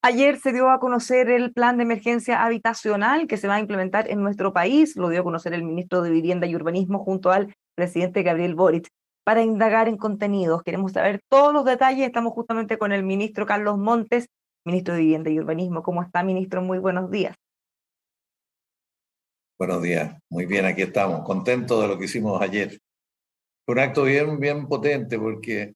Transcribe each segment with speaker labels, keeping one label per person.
Speaker 1: Ayer se dio a conocer el plan de emergencia habitacional que se va a implementar en nuestro país. Lo dio a conocer el ministro de Vivienda y Urbanismo junto al presidente Gabriel Boric. Para indagar en contenidos, queremos saber todos los detalles. Estamos justamente con el ministro Carlos Montes, ministro de Vivienda y Urbanismo. ¿Cómo está, ministro? Muy buenos días.
Speaker 2: Buenos días, muy bien, aquí estamos, contentos de lo que hicimos ayer. Fue un acto bien potente porque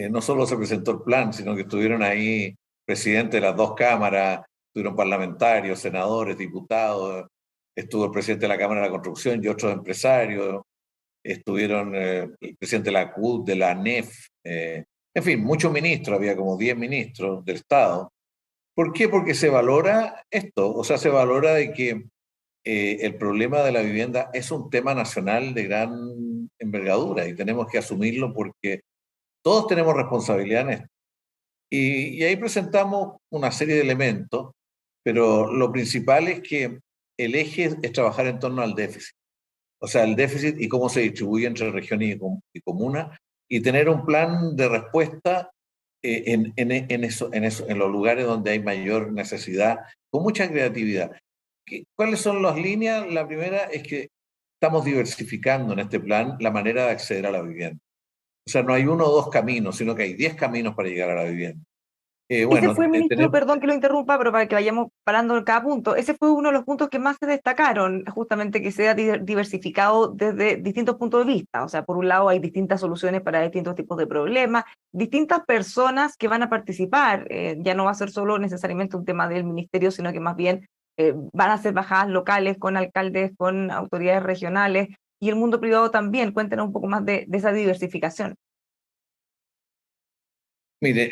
Speaker 2: no solo se presentó el plan, sino que estuvieron ahí presidentes de las dos cámaras, estuvieron parlamentarios, senadores, diputados, estuvo el presidente de la Cámara de la Construcción y otros empresarios, estuvieron el presidente de la CUT, de la ANEF, en fin, muchos ministros, había como 10 ministros del Estado. ¿Por qué? Porque se valora esto, o sea, se valora de que el problema de la vivienda es un tema nacional de gran envergadura y tenemos que asumirlo porque todos tenemos responsabilidad en esto. Y ahí presentamos una serie de elementos, pero lo principal es que el eje es trabajar en torno al déficit. O sea, el déficit y cómo se distribuye entre regiones y comunas, y tener un plan de respuesta en los lugares donde hay mayor necesidad, con mucha creatividad. ¿Cuáles son las líneas? La primera es que estamos diversificando en este plan la manera de acceder a la vivienda. O sea, no hay uno o dos caminos, sino que hay 10 caminos para llegar a la vivienda.
Speaker 1: Ese fue, ministro,
Speaker 2: Tenemos.
Speaker 1: perdón que lo interrumpa, pero para que vayamos parando en cada punto, ese fue uno de los puntos que más se destacaron, justamente que sea diversificado desde distintos puntos de vista. O sea, por un lado hay distintas soluciones para distintos tipos de problemas, distintas personas que van a participar. Ya no va a ser solo necesariamente un tema del ministerio, sino que más bien van a ser bajadas locales con alcaldes, con autoridades regionales y el mundo privado también. Cuéntenos un poco más de esa diversificación.
Speaker 2: Mire,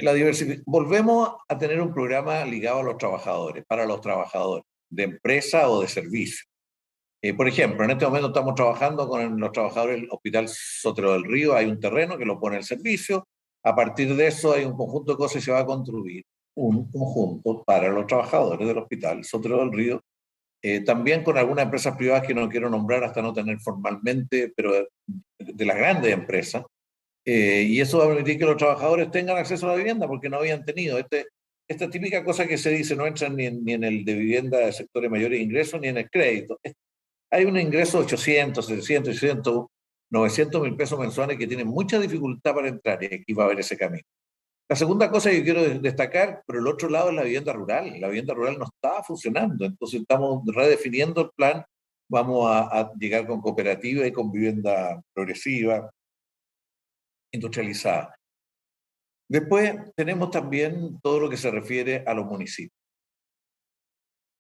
Speaker 2: volvemos a tener un programa ligado a los trabajadores, para los trabajadores, de empresa o de servicio. Por ejemplo, en este momento estamos trabajando con los trabajadores del Hospital Sotero del Río, hay un terreno que lo pone el servicio, a partir de eso hay un conjunto de cosas y se va a construir un conjunto para los trabajadores del Hospital Sotero del Río, también con algunas empresas privadas que no quiero nombrar hasta no tener formalmente, pero de las grandes empresas, y eso va a permitir que los trabajadores tengan acceso a la vivienda porque no habían tenido. Esta típica cosa que se dice, no entran ni en el de vivienda de sectores mayores ingresos ni en el crédito. Hay un ingreso de 800, 700, 800, 900 mil pesos mensuales que tienen mucha dificultad para entrar y aquí va a haber ese camino. La segunda cosa que quiero destacar, por el otro lado, es la vivienda rural. La vivienda rural no está funcionando, entonces estamos redefiniendo el plan. Vamos a llegar con cooperativa y con vivienda progresiva, industrializada. Después tenemos también todo lo que se refiere a los municipios.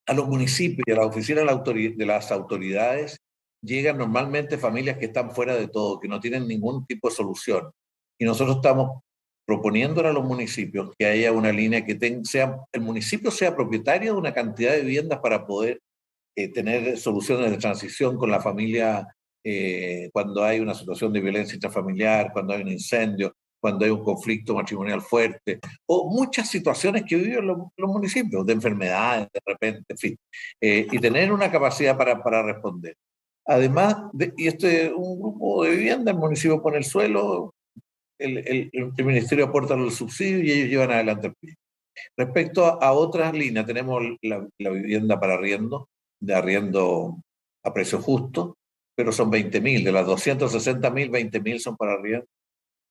Speaker 2: A los municipios y a las oficinas de las autoridades llegan normalmente familias que están fuera de todo, que no tienen ningún tipo de solución. Y nosotros estamos proponiéndole a los municipios que haya una línea que el municipio sea propietario de una cantidad de viviendas para poder tener soluciones de transición con la familia cuando hay una situación de violencia intrafamiliar, cuando hay un incendio, cuando hay un conflicto matrimonial fuerte, o muchas situaciones que viven los municipios, de enfermedades, de repente, en fin, y tener una capacidad para responder. Además, y este es un grupo de vivienda, el municipio pone el suelo, el ministerio aporta los subsidios y ellos llevan adelante el proyecto. Respecto a otras líneas, tenemos la vivienda para arriendo, de arriendo a precio justo, pero son 20.000, de las 260.000, 20.000 son para arriendo.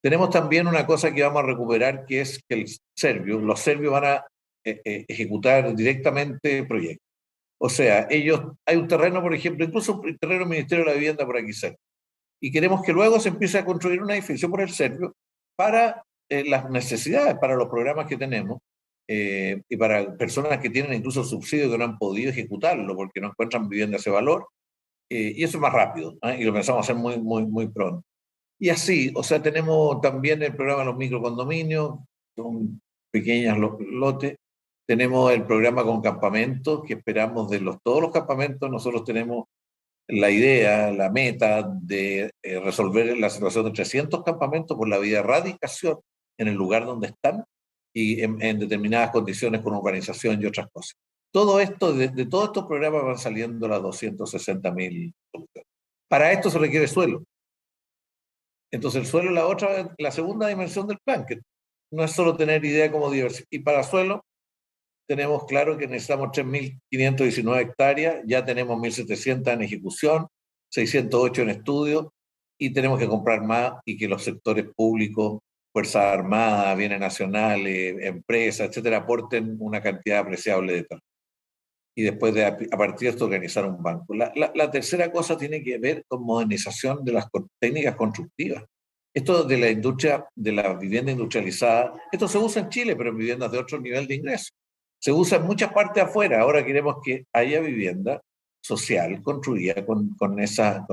Speaker 2: Tenemos también una cosa que vamos a recuperar, que es que los serbios van a ejecutar directamente proyectos. O sea, hay un terreno, por ejemplo, incluso un terreno del Ministerio de la Vivienda por aquí cerca, y queremos que luego se empiece a construir un edificio por el serbio para las necesidades, para los programas que tenemos, y para personas que tienen incluso subsidios que no han podido ejecutarlo porque no encuentran vivienda a ese valor, y eso es más rápido, ¿eh? Y lo pensamos hacer muy pronto. Y así, o sea, tenemos también el programa de los microcondominios, son pequeños lotes. Tenemos el programa con campamentos, que esperamos todos los campamentos. Nosotros tenemos la idea, la meta de resolver la situación de 300 campamentos por la vía de erradicación en el lugar donde están y en determinadas condiciones con urbanización y otras cosas. Todo esto, de todos estos programas van saliendo las 260.000 soluciones. Para esto se requiere suelo. Entonces el suelo es la segunda dimensión del plan, que no es solo tener idea como diversificar. Y para suelo tenemos claro que necesitamos 3.519 hectáreas, ya tenemos 1.700 en ejecución, 608 en estudio, y tenemos que comprar más y que los sectores públicos, Fuerzas Armadas, bienes nacionales, empresas, etcétera, aporten una cantidad apreciable de terreno. Y después a partir de esto organizar un banco. La tercera cosa tiene que ver con modernización de las técnicas constructivas. Esto de la industria, de la vivienda industrializada, esto se usa en Chile, pero en viviendas de otro nivel de ingreso. Se usa en muchas partes afuera. Ahora queremos que haya vivienda social construida con esa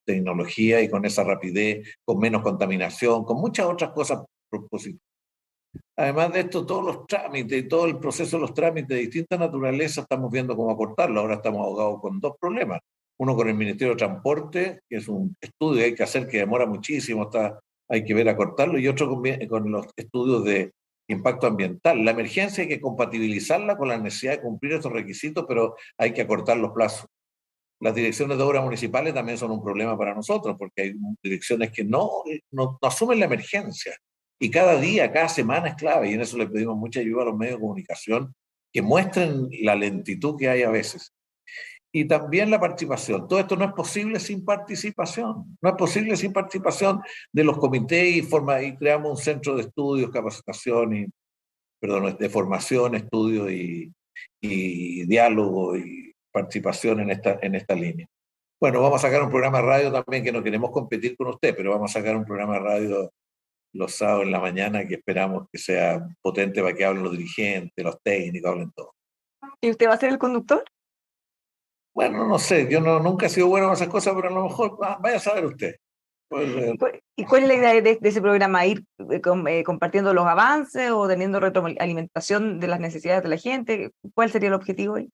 Speaker 2: tecnología y con esa rapidez, con menos contaminación, con muchas otras cosas positivas. Además de esto, todos los trámites y todo el proceso de los trámites de distinta naturaleza estamos viendo cómo acortarlo. Ahora estamos ahogados con dos problemas. Uno con el Ministerio de Transporte, que es un estudio que hay que hacer que demora muchísimo, hay que ver acortarlo, y otro con los estudios de impacto ambiental. La emergencia hay que compatibilizarla con la necesidad de cumplir estos requisitos, pero hay que acortar los plazos. Las direcciones de obras municipales también son un problema para nosotros, porque hay direcciones que no asumen la emergencia. Y cada día, cada semana es clave, y en eso le pedimos mucha ayuda a los medios de comunicación, que muestren la lentitud que hay a veces. Y también la participación. Todo esto no es posible sin participación. No es posible sin participación de los comités y creamos un centro de estudios, capacitación de formación, estudio y diálogo y participación en esta línea. Bueno, vamos a sacar un programa de radio también, que no queremos competir con usted, pero vamos a sacar un programa de radio los sábados en la mañana que esperamos que sea potente para que hablen los dirigentes, los técnicos, hablen todos.
Speaker 1: ¿Y usted va a ser el conductor?
Speaker 2: Bueno, no sé, yo nunca he sido bueno en esas cosas, pero a lo mejor vaya a saber usted. Pues,
Speaker 1: ¿Y cuál es la idea de ese programa? ¿Ir compartiendo los avances o teniendo retroalimentación de las necesidades de la gente? ¿Cuál sería el objetivo ahí?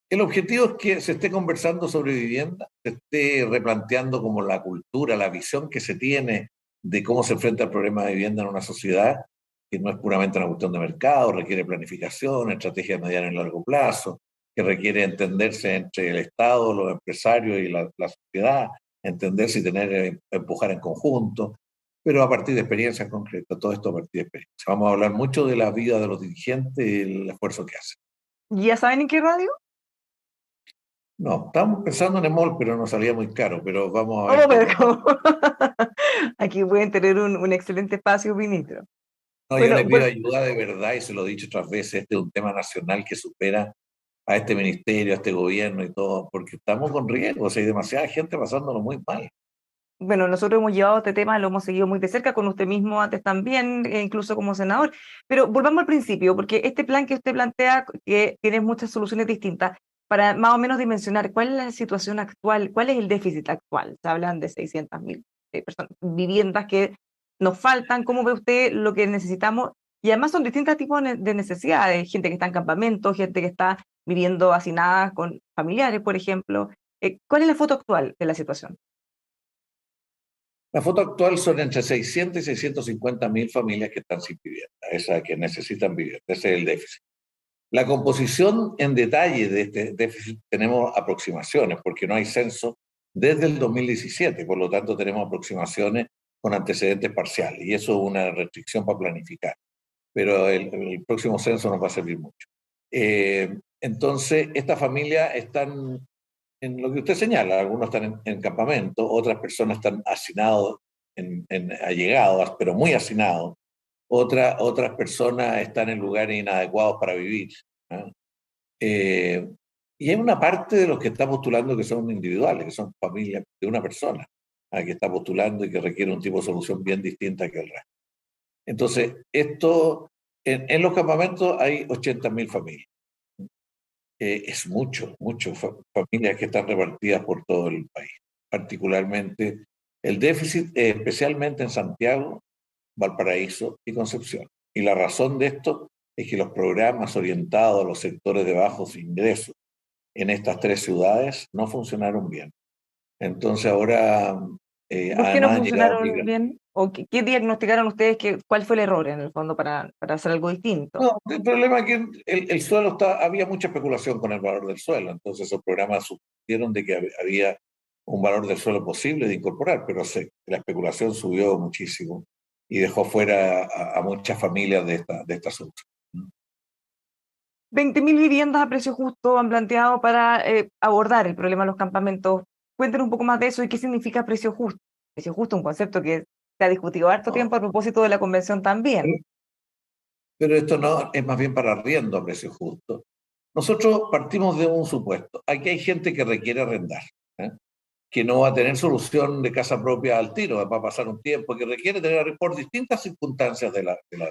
Speaker 2: el objetivo es que se esté conversando sobre vivienda, se esté replanteando como la cultura, la visión que se tiene de cómo se enfrenta el problema de vivienda en una sociedad, que no es puramente una cuestión de mercado, requiere planificación, estrategia de mediano y largo plazo, que requiere entenderse entre el Estado, los empresarios y la sociedad, entenderse y empujar en conjunto, pero a partir de experiencias concretas, todo esto a partir de experiencias. Vamos a hablar mucho de la vida de los dirigentes y el esfuerzo que hacen.
Speaker 1: ¿Ya saben en qué radio?
Speaker 2: No, estábamos pensando en EMOL, pero nos salía muy caro, pero vamos a ver
Speaker 1: Oh, pero
Speaker 2: cómo.
Speaker 1: aquí pueden tener un excelente espacio, ministro.
Speaker 2: No, yo
Speaker 1: Bueno,
Speaker 2: le pido ayuda de verdad y se lo he dicho otras veces, este es un tema nacional que supera a este ministerio, a este gobierno y todo, porque estamos con riesgos, hay demasiada gente pasándolo muy mal.
Speaker 1: bueno, nosotros hemos llevado este tema, lo hemos seguido muy de cerca, con usted mismo antes también, incluso como senador. Pero volvamos al principio, porque este plan que usted plantea, que tiene muchas soluciones distintas, para más o menos dimensionar cuál es la situación actual, cuál es el déficit actual. Se hablan de 600.000 viviendas que nos faltan. ¿Cómo ve usted lo que necesitamos? Y además son distintos tipos de necesidades, gente que está en campamentos, gente que está viviendo hacinada con familiares, por ejemplo. ¿Cuál es la foto actual de la situación?
Speaker 2: La foto actual son entre 600 y 650.000 familias que están sin vivienda, esas que necesitan vivienda, ese es el déficit. La composición en detalle de este déficit tenemos aproximaciones, porque no hay censo desde el 2017, por lo tanto tenemos aproximaciones con antecedentes parciales, y eso es una restricción para planificar, pero el próximo censo nos va a servir mucho. Entonces, estas familias están en lo que usted señala, algunos están en campamento, otras personas están hacinados, allegados, pero muy hacinados, otras personas están en lugares inadecuados para vivir, ¿no? Y hay una parte de los que está postulando que son individuales, que son familias de una persona, que está postulando y que requiere un tipo de solución bien distinta que el resto. Entonces, en los campamentos hay 80.000 familias. Es mucho familias que están repartidas por todo el país. Particularmente, el déficit, especialmente en Santiago, Valparaíso y Concepción. Y la razón de esto es que los programas orientados a los sectores de bajos ingresos en estas tres ciudades no funcionaron bien. Entonces ahora,
Speaker 1: ¿Por qué no
Speaker 2: además han llegado
Speaker 1: funcionaron bien? ¿O qué diagnosticaron ustedes? ¿Cuál fue el error en el fondo para hacer algo distinto?
Speaker 2: No, el problema es que el suelo había mucha especulación con el valor del suelo, entonces esos programas supusieron de que había un valor del suelo posible de incorporar, pero la especulación subió muchísimo y dejó fuera a muchas familias de esta solución.
Speaker 1: 20.000 viviendas a precio justo han planteado para abordar el problema de los campamentos. Cuéntenos un poco más de eso y qué significa precio justo. Precio justo, un concepto que se ha discutido harto tiempo a
Speaker 2: No,
Speaker 1: propósito de la convención también.
Speaker 2: pero esto no es más bien para arriendo a precio justo. Nosotros partimos de un supuesto. Aquí hay gente que requiere arrendar, ¿eh? Que no va a tener solución de casa propia al tiro, va a pasar un tiempo, que requiere tener por distintas circunstancias de la vida.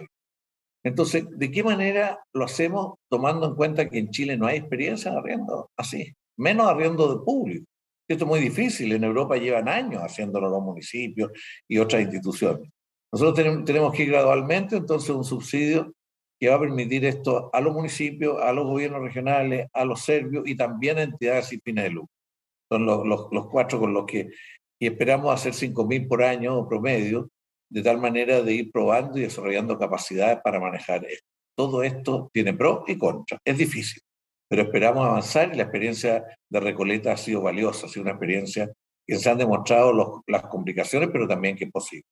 Speaker 2: Entonces, ¿de qué manera lo hacemos tomando en cuenta que en Chile no hay experiencia en arriendo así? Menos arriendo de público. Esto es muy difícil. En Europa llevan años haciéndolo los municipios y otras instituciones. Nosotros tenemos que ir gradualmente, entonces, un subsidio que va a permitir esto a los municipios, a los gobiernos regionales, a los serbios y también a entidades sin fines de lucro. Son los cuatro con los que y esperamos hacer 5.000 por año promedio, de tal manera de ir probando y desarrollando capacidades para manejar esto. Todo esto tiene pros y contras. Es difícil, pero esperamos avanzar y la experiencia de Recoleta ha sido valiosa, ha sido una experiencia que se han demostrado las complicaciones, pero también que es posible.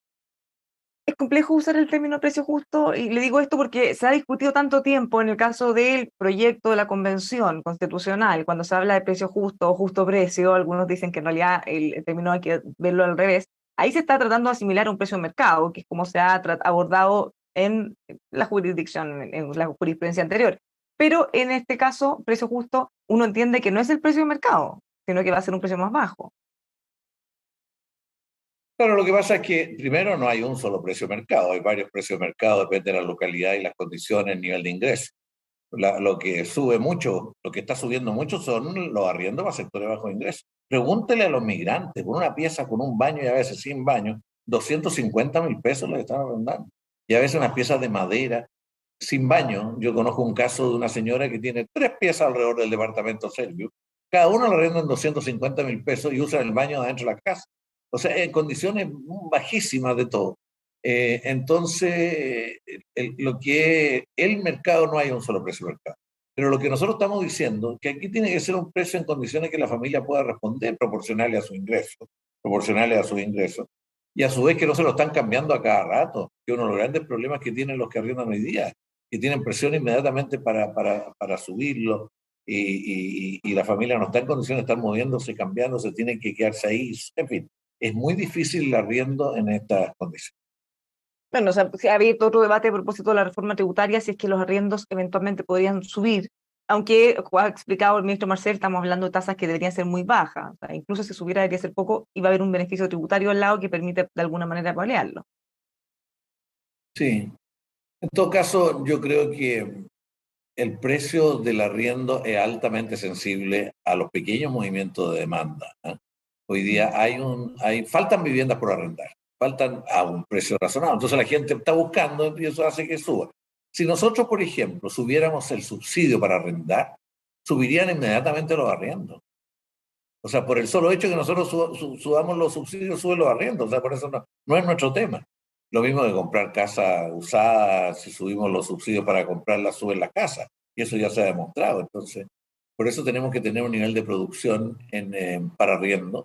Speaker 1: Es complejo usar el término precio justo y le digo esto porque se ha discutido tanto tiempo en el caso del proyecto de la Convención Constitucional, cuando se habla de precio justo o justo precio, algunos dicen que en realidad el término hay que verlo al revés. Ahí se está tratando de asimilar un precio de mercado, que es como se ha abordado en la jurisdicción, en la jurisprudencia anterior. Pero en este caso, precio justo, uno entiende que no es el precio de mercado, sino que va a ser un precio más bajo.
Speaker 2: Claro, lo que pasa es que primero no hay un solo precio de mercado, hay varios precios de mercado, depende de la localidad y las condiciones, el nivel de ingreso. Lo que sube mucho, lo que está subiendo mucho son los arriendos para sectores de bajo ingreso. Pregúntele a los migrantes, por una pieza con un baño y a veces sin baño, 250.000 pesos le están arrendando. Y a veces unas piezas de madera sin baño. Yo conozco un caso de una señora que tiene 3 piezas alrededor del departamento serbio. Cada uno le arrendan 250.000 pesos y usan el baño adentro de la casa. O sea, en condiciones bajísimas de todo. Entonces, lo que el mercado no hay un solo precio de mercado. Pero lo que nosotros estamos diciendo es que aquí tiene que ser un precio en condiciones que la familia pueda responder proporcionales a su ingreso, proporcionales a sus ingresos, y a su vez que no se lo están cambiando a cada rato, que uno de los grandes problemas que tienen los que arriendan hoy día, que tienen presión inmediatamente para subirlo, y la familia no está en condiciones de estar moviéndose, cambiándose, tienen que quedarse ahí, en fin, es muy difícil el arriendo en estas condiciones.
Speaker 1: Bueno, o sea, se ha abierto otro debate a propósito de la reforma tributaria, si es que los arriendos eventualmente podrían subir, aunque, como ha explicado el ministro Marcel, estamos hablando de tasas que deberían ser muy bajas, o sea, incluso si subiera debería ser poco y va a haber un beneficio tributario al lado que permite de alguna manera paliarlo.
Speaker 2: Sí, en todo caso, yo creo que el precio del arriendo es altamente sensible a los pequeños movimientos de demanda, ¿eh? Hoy día faltan viviendas por arrendar, faltan a un precio razonable. Entonces la gente está buscando y eso hace que suba. Si nosotros, por ejemplo, subiéramos el subsidio para arrendar, subirían inmediatamente los arriendos. O sea, por el solo hecho de que nosotros subamos los subsidios, suben los arriendos. O sea, por eso no es nuestro tema. Lo mismo que comprar casa usada, si subimos los subsidios para comprarla, suben la casa. Y eso ya se ha demostrado. Entonces, por eso tenemos que tener un nivel de producción para arriendo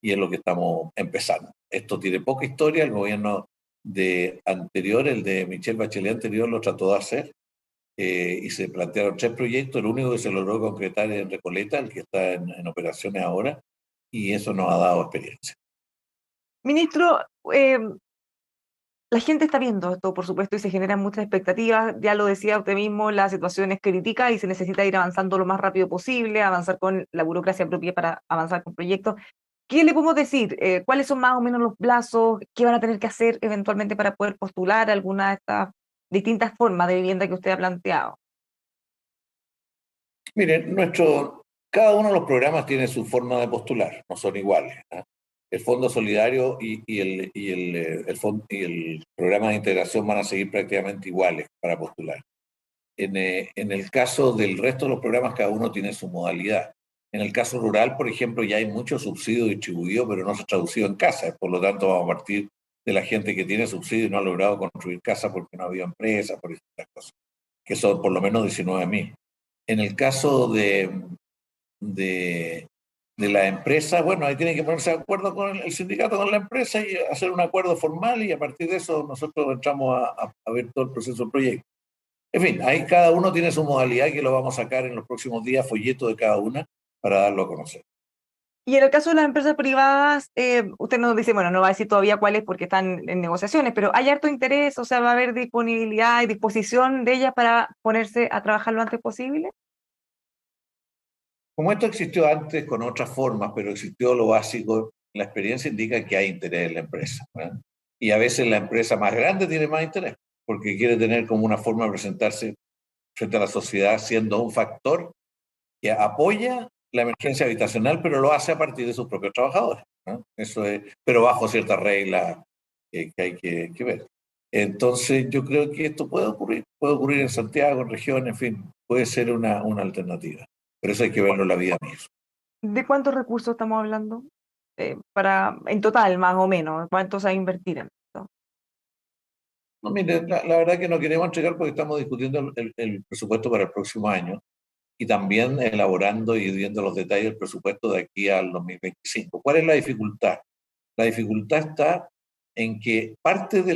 Speaker 2: y es lo que estamos empezando. Esto tiene poca historia. El gobierno anterior, el de Michelle Bachelet anterior, lo trató de hacer y se plantearon 3 proyectos. El único que se logró concretar es en Recoleta, el que está en operaciones ahora, y eso nos ha dado experiencia.
Speaker 1: Ministro, la gente está viendo esto, por supuesto, y se generan muchas expectativas. Ya lo decía usted mismo, la situación es crítica y se necesita ir avanzando lo más rápido posible, avanzar con la burocracia propia para avanzar con proyectos. ¿Qué le podemos decir? ¿Cuáles son más o menos los plazos? ¿Qué van a tener que hacer eventualmente para poder postular alguna de estas distintas formas de vivienda que usted ha planteado?
Speaker 2: Miren, cada uno de los programas tiene su forma de postular, no son iguales, ¿eh? El Fondo Solidario y el programa de integración van a seguir prácticamente iguales para postular. En el caso del resto de los programas, cada uno tiene su modalidad. En el caso rural, por ejemplo, ya hay mucho subsidio distribuido, pero no se ha traducido en casas. Por lo tanto, vamos a partir de la gente que tiene subsidio y no ha logrado construir casas porque no ha habido empresas, por estas cosas, que son por lo menos 19.000. En el caso de, de la empresa, bueno, ahí tienen que ponerse de acuerdo con el sindicato, con la empresa y hacer un acuerdo formal y a partir de eso nosotros entramos a ver todo el proceso del proyecto. En fin, ahí cada uno tiene su modalidad que lo vamos a sacar en los próximos días, folleto de cada una, para darlo a conocer.
Speaker 1: Y en el caso de las empresas privadas, usted nos dice, bueno, no va a decir todavía cuáles porque están en negociaciones, pero hay harto interés, o sea, va a haber disponibilidad y disposición de ellas para ponerse a trabajar lo antes posible.
Speaker 2: Como esto existió antes con otras formas, pero existió lo básico, la experiencia indica que hay interés en la empresa, ¿verdad? Y a veces la empresa más grande tiene más interés, porque quiere tener como una forma de presentarse frente a la sociedad siendo un factor que apoya la emergencia habitacional, pero lo hace a partir de sus propios trabajadores, ¿no? Eso es, pero bajo ciertas reglas que hay que ver. Entonces, yo creo que esto puede ocurrir en Santiago, en región, en fin, puede ser una alternativa. Pero eso hay que verlo en la vida misma.
Speaker 1: ¿De cuántos recursos estamos hablando? En total, más o menos, ¿cuántos hay a invertir en esto?
Speaker 2: No, mire, la verdad que no queremos entregar porque estamos discutiendo el presupuesto para el próximo año y también elaborando y viendo los detalles del presupuesto de aquí al 2025. ¿Cuál es la dificultad? La dificultad está en que parte de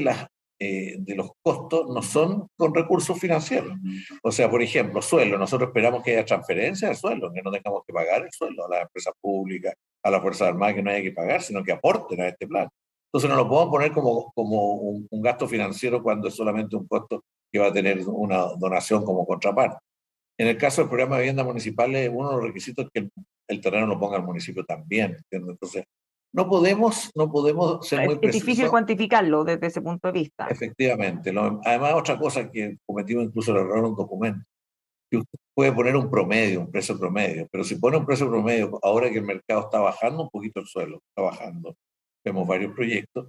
Speaker 2: los costos no son con recursos financieros. O sea, por ejemplo, sueldo. Nosotros esperamos que haya transferencia de sueldo, que no tengamos que pagar el sueldo a las empresas públicas, a las Fuerzas Armadas, que no haya que pagar, sino que aporten a este plan. Entonces no lo podemos poner como un gasto financiero cuando es solamente un costo que va a tener una donación como contraparte. En el caso del programa de vivienda municipal, uno de los requisitos es que el terreno lo ponga el municipio también, ¿entiendes? Entonces, no podemos ser muy
Speaker 1: Es difícil
Speaker 2: precisos,
Speaker 1: cuantificarlo desde ese punto de vista.
Speaker 2: efectivamente. Además, otra cosa que cometimos incluso el error en un documento, que usted puede poner un promedio, un precio promedio, pero si pone un precio promedio, ahora que el mercado está bajando un poquito el suelo, está bajando, vemos varios proyectos,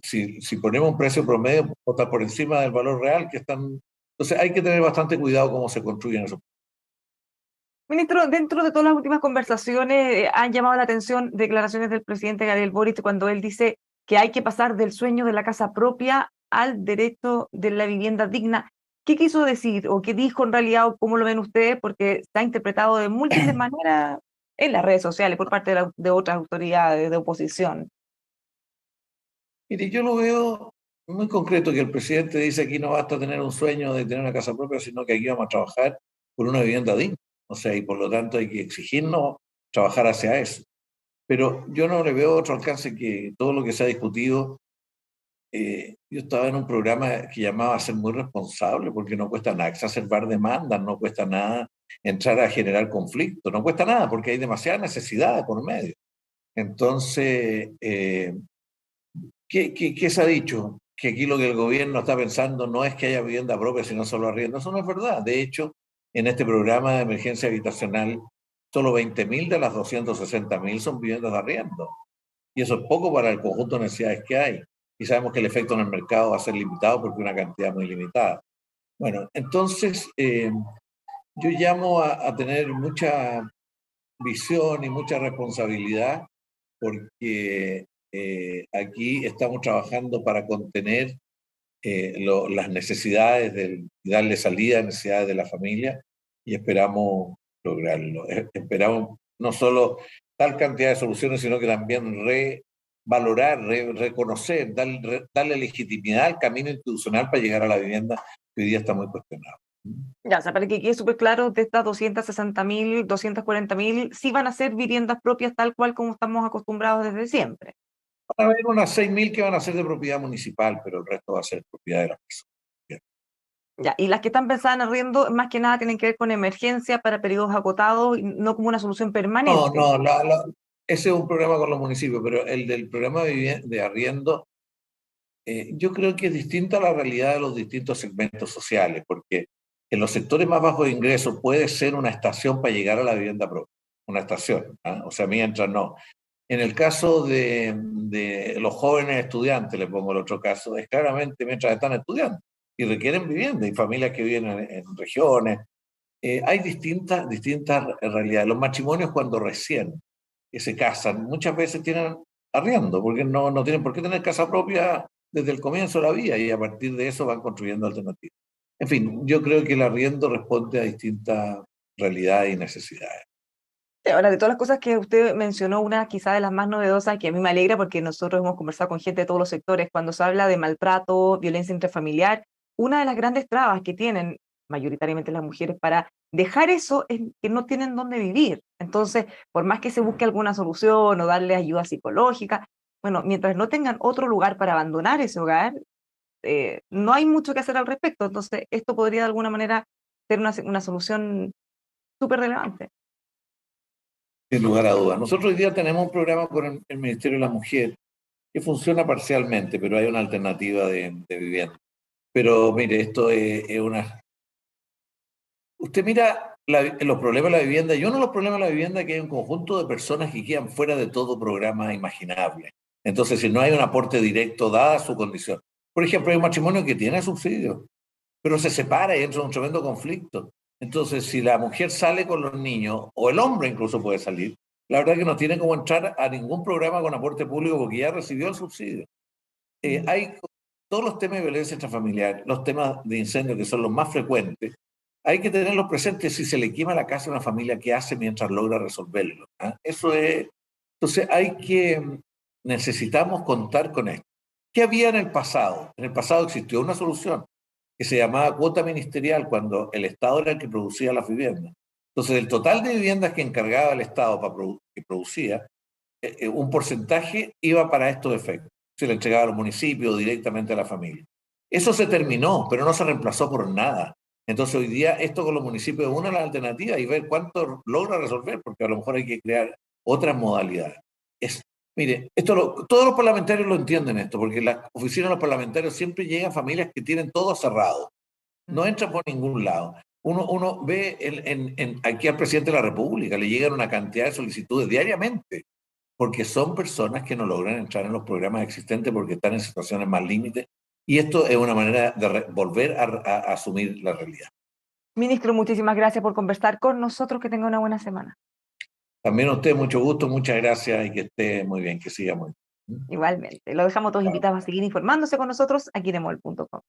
Speaker 2: si ponemos un precio promedio, está por encima del valor real que están. Entonces hay que tener bastante cuidado cómo se construyen esos.
Speaker 1: Ministro, dentro de todas las últimas conversaciones han llamado la atención declaraciones del presidente Gabriel Boric cuando él dice que hay que pasar del sueño de la casa propia al derecho de la vivienda digna. ¿Qué quiso decir o qué dijo en realidad o cómo lo ven ustedes? Porque se ha interpretado de múltiples maneras en las redes sociales por parte de otras autoridades de oposición.
Speaker 2: Mire, yo lo veo muy concreto que el presidente dice aquí no basta tener un sueño de tener una casa propia, sino que aquí vamos a trabajar por una vivienda digna. O sea, y por lo tanto hay que exigirnos trabajar hacia eso. Pero yo no le veo otro alcance que todo lo que se ha discutido. Yo estaba en un programa que llamaba Ser muy responsable, porque no cuesta nada exacerbar demandas, no cuesta nada entrar a generar conflictos, no cuesta nada porque hay demasiada necesidad por medio. Entonces, ¿qué se ha dicho? Que aquí lo que el gobierno está pensando no es que haya vivienda propia, sino solo arriendo. Eso no es verdad. De hecho, en este programa de emergencia habitacional, solo 20.000 de las 260.000 son viviendas de arriendo. Y eso es poco para el conjunto de necesidades que hay. Y sabemos que el efecto en el mercado va a ser limitado porque una cantidad muy limitada. Bueno, entonces yo llamo a tener mucha visión y mucha responsabilidad porque aquí estamos trabajando para contener las necesidades y darle salida a necesidades de la familia y esperamos lograrlo. Esperamos no solo tal cantidad de soluciones, sino que también revalorar, reconocer, darle legitimidad al camino institucional para llegar a la vivienda que hoy día está muy cuestionado.
Speaker 1: Ya, o sea, para que quede súper claro, de estas 260.000, 240.000, sí van a ser viviendas propias tal cual como estamos acostumbrados desde siempre.
Speaker 2: Van a haber unas 6.000 que van a ser de propiedad municipal, pero el resto va a ser propiedad de las personas.
Speaker 1: Ya, y las que están pensadas en arriendo, más que nada tienen que ver con emergencia para periodos acotados, y no como una solución
Speaker 2: No,
Speaker 1: permanente.
Speaker 2: no, ese es un programa con los municipios, pero el del programa de arriendo, yo creo que es distinta a la realidad de los distintos segmentos sociales, porque en los sectores más bajos de ingresos puede ser una estación para llegar a la vivienda propia, una estación, ¿ah? O sea, mientras no. En el caso de los jóvenes estudiantes, le pongo el otro caso, es claramente mientras están estudiando y requieren vivienda, y familias que viven en regiones. Hay distintas realidades. Los matrimonios cuando recién que se casan, muchas veces tienen arriendo, porque no tienen por qué tener casa propia desde el comienzo de la vida y a partir de eso van construyendo alternativas. En fin, yo creo que el arriendo responde a distintas realidades y necesidades.
Speaker 1: Ahora, de todas las cosas que usted mencionó, una quizá de las más novedosas, que a mí me alegra porque nosotros hemos conversado con gente de todos los sectores, cuando se habla de maltrato, violencia intrafamiliar, una de las grandes trabas que tienen mayoritariamente las mujeres, para dejar eso es que no tienen dónde vivir. Entonces, por más que se busque alguna solución o darle ayuda psicológica, bueno, mientras no tengan otro lugar para abandonar ese hogar, no hay mucho que hacer al respecto. Entonces, esto podría de alguna manera ser una solución súper relevante.
Speaker 2: Sin lugar a dudas. Nosotros hoy día tenemos un programa con el Ministerio de la Mujer que funciona parcialmente, pero hay una alternativa de vivienda. Pero mire, esto es una... Usted mira los problemas de la vivienda, y uno de los problemas de la vivienda es que hay un conjunto de personas que quedan fuera de todo programa imaginable. Entonces, si no hay un aporte directo dada su condición. Por ejemplo, hay un matrimonio que tiene subsidio, pero se separa y entra en un tremendo conflicto. Entonces, si la mujer sale con los niños, o el hombre incluso puede salir, la verdad es que no tiene como entrar a ningún programa con aporte público porque ya recibió el subsidio. Hay todos los temas de violencia intrafamiliar, los temas de incendio que son los más frecuentes, hay que tenerlos presentes. Si se le quema la casa a una familia, ¿qué hace mientras logra resolverlo? ¿Ah? Eso es. Entonces necesitamos contar con esto. ¿Qué había en el pasado? En el pasado existió una solución que se llamaba cuota ministerial cuando el Estado era el que producía las viviendas. Entonces, el total de viviendas que encargaba el Estado que producía, un porcentaje iba para estos efectos. Se le entregaba a los municipios directamente a la familia. Eso se terminó, pero no se reemplazó por nada. Entonces hoy día esto con los municipios es una de las alternativas y ver cuánto logra resolver, porque a lo mejor hay que crear otras modalidades. Mire, todos los parlamentarios lo entienden esto, porque en las oficinas de los parlamentarios siempre llegan familias que tienen todo cerrado, no entran por ningún lado. Uno ve aquí al presidente de la República, le llegan una cantidad de solicitudes diariamente, porque son personas que no logran entrar en los programas existentes porque están en situaciones más límites, y esto es una manera de volver a asumir la realidad.
Speaker 1: Ministro, muchísimas gracias por conversar con nosotros. Que tenga una buena semana.
Speaker 2: También a usted, mucho gusto, muchas gracias y que esté muy bien, que siga muy bien.
Speaker 1: Igualmente. Lo dejamos todos invitados a seguir informándose con nosotros aquí en emol.com.